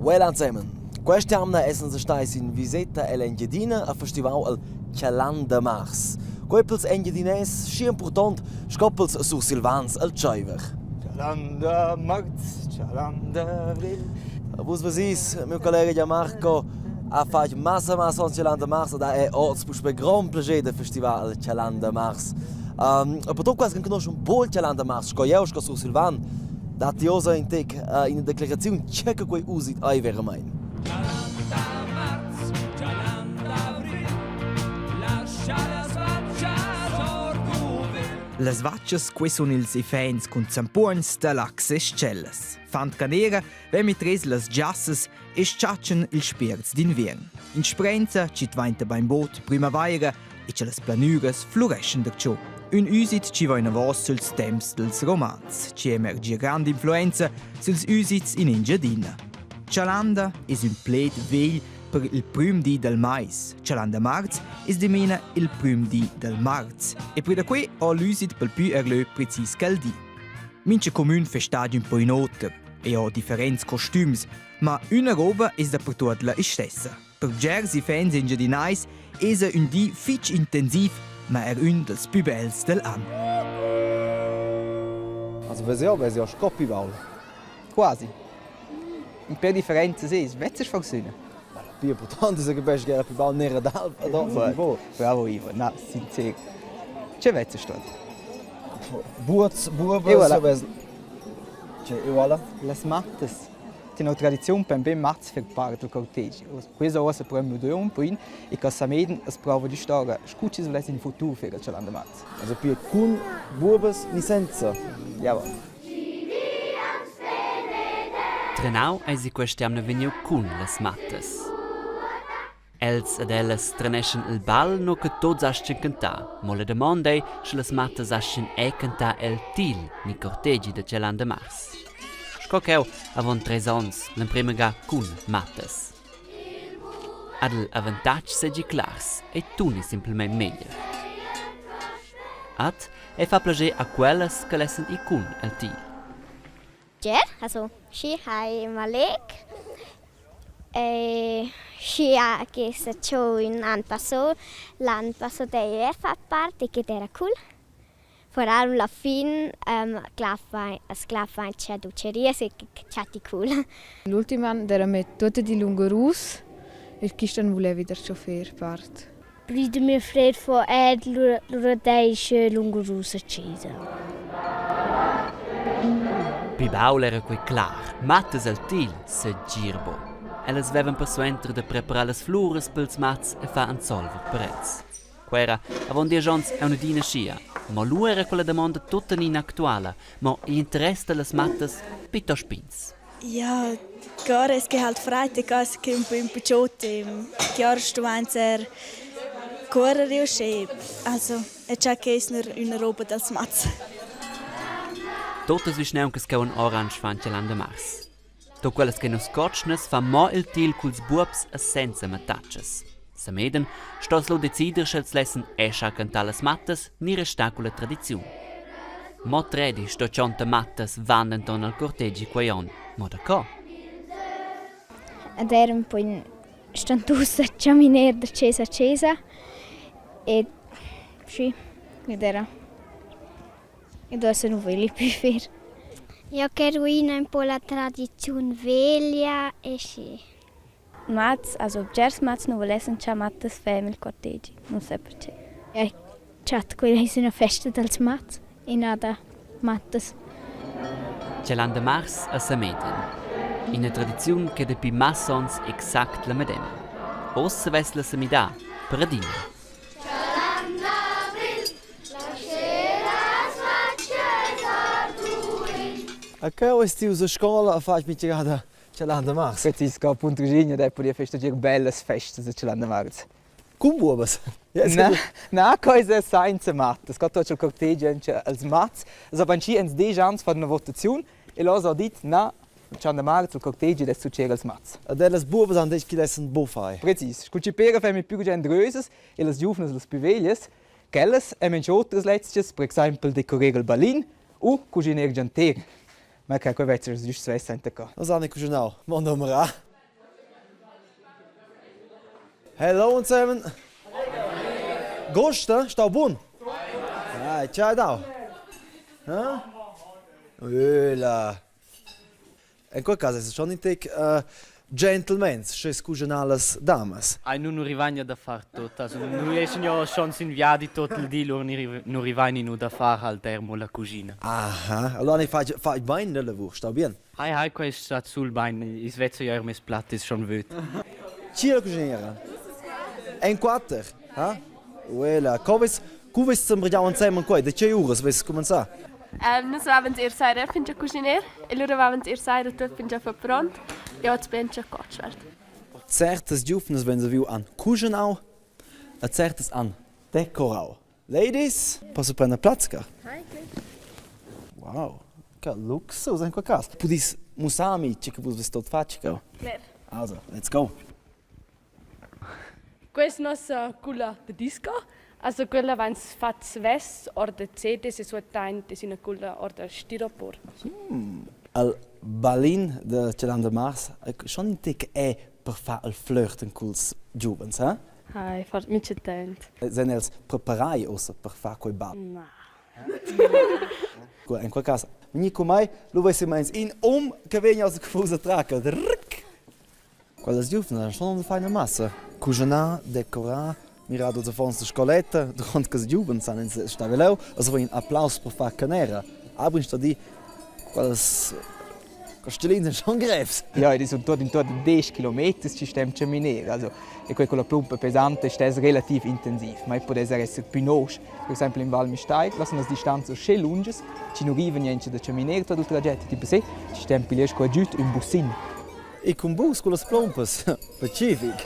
Voilà zusammen. Quest'anno essen si stai in visita all'Engiadina a festival al Chalandamarz. Quels engiadinais schi important scoppels sur Silvans al Tscheiver. Chalandamarz, Chalandavril. Was ist, mein Kollege Gianmarco ha fatto massa al Chalandamarz da è orts per gran piacere del festival al Chalandamarz. Per tu quasi che conosci un po' il Chalandamarz, scoiausco sur Silvan, da ti osa in tec in declarazione checa quei usit ai veramente. Les vatches qui sono ils Uffants con zampuans, talacs e stgellas. Fant canera, vemitres les stgellas e stgatschan il spierts d'invern. In speranza ci tvainta bainbaud, primavaira e ce les planures floreschen da ciò. Un usit ci va in avos suls temps dels romans, ci emerge grande influenza suls usits in Engiadina. Chalanda is un pled vegl per il prim di del mais. Chalandamarz is di mena il prim di del marz. E per da qui ho l'usit per più erlö precis cal di. Mince comune festaggi un po' in otter e ho differenti costums, ma una roba is da per tutla is stessa. Per gersi fans engiadinais es un di fitch intensiv, ma un dels più bells del anno. Also wer sie auch Skoppibaul. Quasi. Un per differenza sì, svezzisch funziona. Più importante è che pesci che più baul nera d'alp. Bravo Ivo, na, sincero. C'è vezza sta? Buoz, E voilà. E voilà. Les mattes. C'è una tradizione per ben mazz per parte del cortegis. Questa cosa prende due un prin e che sameden es prova di storia. Scucci se in futuro per il Chalandamarz. Also più con buobes ni senza. Jawohl. Trenau eisi questiamna vegniu cun las mattes. Els ed elles treneschen il bal no che tots ascen cantà, mo la domanda è se las mattes ascen cantà el til ni cortegi de Chalandamarz. Scocheu avon 3 ans, l'en prima ga cun mattes. Ad l'avantatg segi clars, e tu ni simplement meglio. Ad fa plager a quelles che lessen i cun el til. Ja, also sie hai malek. Sie ha che se ciò in l'anno passato de fa parte che era cool. Vor allem la fin sclaffa c'è duceria se chatti cool. L'ultimo anno era met tutte di lungorus e chi stan voleva der chauffeur part. Pride mir fred for l'uradeiche lungorus accesa. Pibaul era quei clar, mattes al til se girbo. Ellas vevan per suenter de preparar las flores pels mats e fa an solver perez. Quera, avon dia jons è una dina scia, ma lui era quella domanda tutta inattuale, ma l'interesse de las mattes pito spins. Ja, gar es che halt Freitag che un po' in picciotti, che ora stuanzer correre o also, e c'è che è una roba dels mats. Totes vi schneunkes che un orange fan Chalandamarz. To quelles che nos scotchnes fa mo il til culs buobs a senza matacces. Sameden stos lo decider schels lessen escha cantar las mattes ni resta con la tradizione. Mo tredi sto chonta mattes vandenton al cortegi quaion. Mo da co? Ed era un po' in stantussa ciaminer da cesa e sì, ed era. E adesso non voglio più fare. Io che ruina un po' la tradizione veglia e sì. Mats, also gers mats non volessero già mattes femmine cortegi, non so perché. Ja, chat, quella è una festa dels mats e nada mattes. Chalandamarz a Sameden. Una tradizione che depi massons exact la medem. Ossa ves la samida per Adina. A che esti usa scuola a fare mit chegada Chalandamarz? Precis, che appunto Virginia depo di festeggiare belle feste del Chalandamarz. Cum buobes? Na, cosa senza mattes. Che tutto il corteggio als mats. Also wenn ci ens 10 ans fa una votazione e loro dit na Chalandamarz il corteggio des succede als mats. A delas buobes han dich gelessen bofai. Precis. Scucci pera femme più generöses e las giovnes las più veglias. Quelles e menchotras letztes, per esempio decorare il balin o cucinare gentire. Ma che questo è giusto essere qua. Das han ich genau. Mon nummer a. Hallo zusammen. Gosta, sta buon? Ah, ciao da. Ah? Öla. In quel caso è schon in tec gentlemen, se scusano alle dames. Ai non rivagna da far tot, also noi escono ja schon sin viadi tot il di lor non rivagni nu da far al termo la cucina. Aha, allora ne fai bene nella lavoro, sta bien. Hai qua sta sul bain, is vezzo ja mes platt is schon wöt. Ci la cuciniera. En quattro, ha? Uela, come sembriamo insieme qua, da che ore si comincia? Nós vamos ir sair a pincha cozinheiro, e lura vamos ir sair a tudo pincha para pronto, e outros pincha cochwert. Certes giovens wenn sie an cucinau, a certes an decorau. Ladies, posso prendere Platz? Hi, Wow, che luxus in quel caso. Pudis musami, che vos tot faccio. Claire. Also, let's go. Questa è la nostra culla di disco. Also quella vans fats vest or de CDs es wat tain des in a culla or de styropor. Al balin de Chalandamarz, schon in tic per fa al flirten culs giovens, ha? Hai, fort mitje tent. Zijn els preparai ossa per fa quei bal. Ma. In quel caso, ni comai, lo vai se meins in che vegna aus gefusa tracca. Quelles giovens schon una feine massa. Cucina, decora, mirado de fons de scoletta, durante che giovens san in staveleu, also ein Applaus per fa canera. Aber sta di quelles Castelline schon greifs. Ja, das sind dort in 10 Kilometer System Chaminera. Also, e quella plumpa pesante è relativ intensiv. Ma può essere più noce. Per esempio in Val Misteig lassen le distanze schön lunge. Ci non arrivano niente da Chaminera tutto il tragitto. Tipo se ci stempi riesco qua giù in bussin. E con bus con le plumpas. Pacific.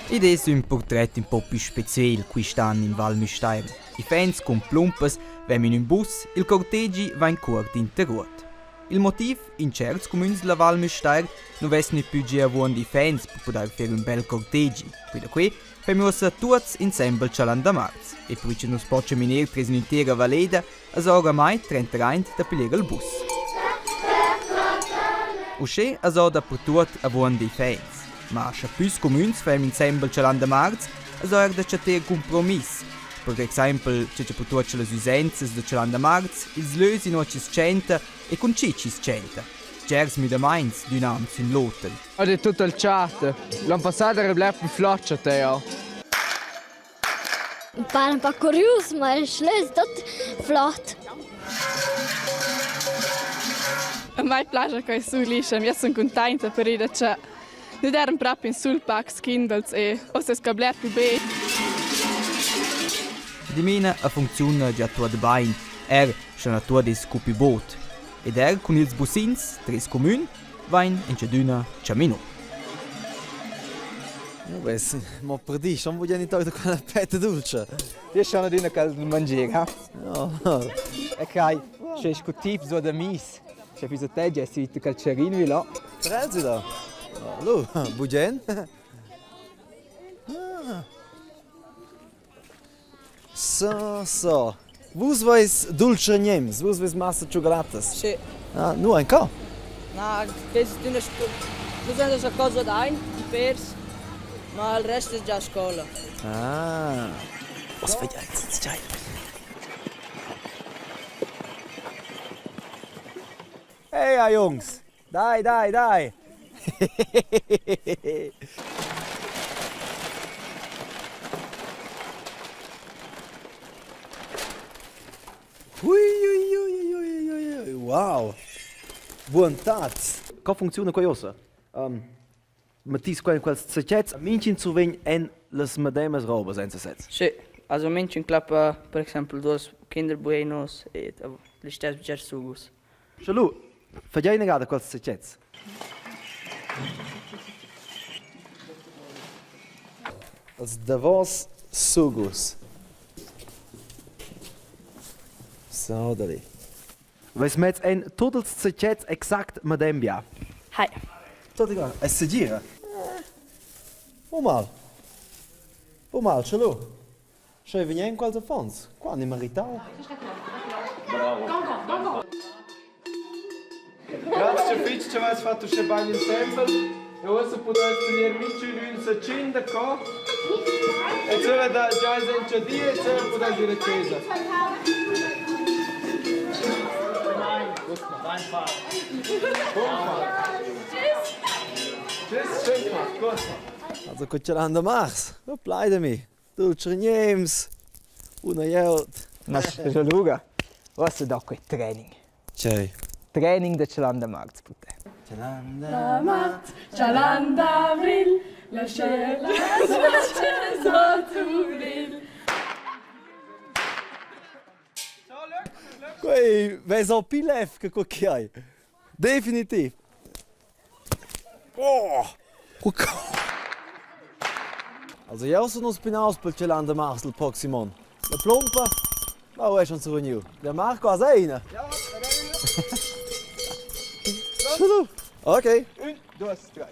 Ed è un portrait un po' più speciale qui stanno in Val Misteig. I fans con plumpas vengono in bus, il cortegi va in corte in terrot. Il motivo, in certi comuni della Val Misteig, non vescono più già buoni i fans per poter fare un bel cortegi. Quindi qui facciamo tutti insieme Chalandamarz. E poi ci non si può camminare per un'intera valletta, e oramai 30 anni da pilare il bus. Uscì è dappertutto a buoni dei fans. Ma se più comuni facciamo insieme Chalandamarz, è da cercare compromesso. Per esempio, c'è tutte le usenze di Chalandamarz, ils lösi non ci scenta e con ci scenta. Gers mit der Mainz, dynamisch in Lotel. Ed è tutto il chat. L'anno passato era più floccia te, ja. Un po' curioso, ma è tutto flott. A mai piace che su liscia, mi sono contenta per dire che non erano proprio in sul pack skindles e o se scabler più bene. Di mina a funziona già tua de bain, c'è una tua di scupibot. Ed con ils bussins, 3 comuni, vain Engiadina, Chamino. Beh, ma per di, non voglio niente con la pette dolce. Io sono di una casa di mangiare, ha? No. E che c'è un tipo so da mis. C'è più te, c'è il calcerino di là. Prezzi da. Lo, bugen. So. Vus vais dulce niems, vus vais massa chocolates. Sì. Ah, nu ein co? No, questo è una cosa da ein, spierts, ma il resto è già a scuola. Ah. Was fai jetzt? Hey, Jungs. Dai. Ui, wow! Buontats! Come funziona questo? Mattis quels sacchets mincin zu ven en las medemas robas senza sets. Sì, also mincin klappa, per esempio, dos kinderbuenos e le stesse gersugus. Shalu, fai negada quels sacchets. Als davos sugus. So, da lì. Vais met en totals sacchets exact madembia. Hai. Tot igual. E se gira? O mal, shalu. C'è venien quals Uffants. Qua ne maritau. Bravo. Grazie, Fitch, was fatto c'è bagno in sample. E ora potete tenere mici in una cinta qua. E se vede già in Engiadina e se potete dire chiesa. Tschüss, schön gemacht, gut. Also con Chalandamarz, wo bleiben wir? Dulce Niems, una Jelt. Mas Luga, was ist da quel Training? C'è. Training de Chalandamarz, putte. Chalandamarz, Chalandavril, la scella, so tu vil. Quei, wer so pilef che hai. Definitiv. Oh! Also io sono spinaus per Chalandamarz il Poximon. La plumpa? Ma wo è schon so new? Der Marco has eine. Ja, Schau. Okay. 1, 2, 3.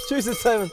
Tschüss zusammen.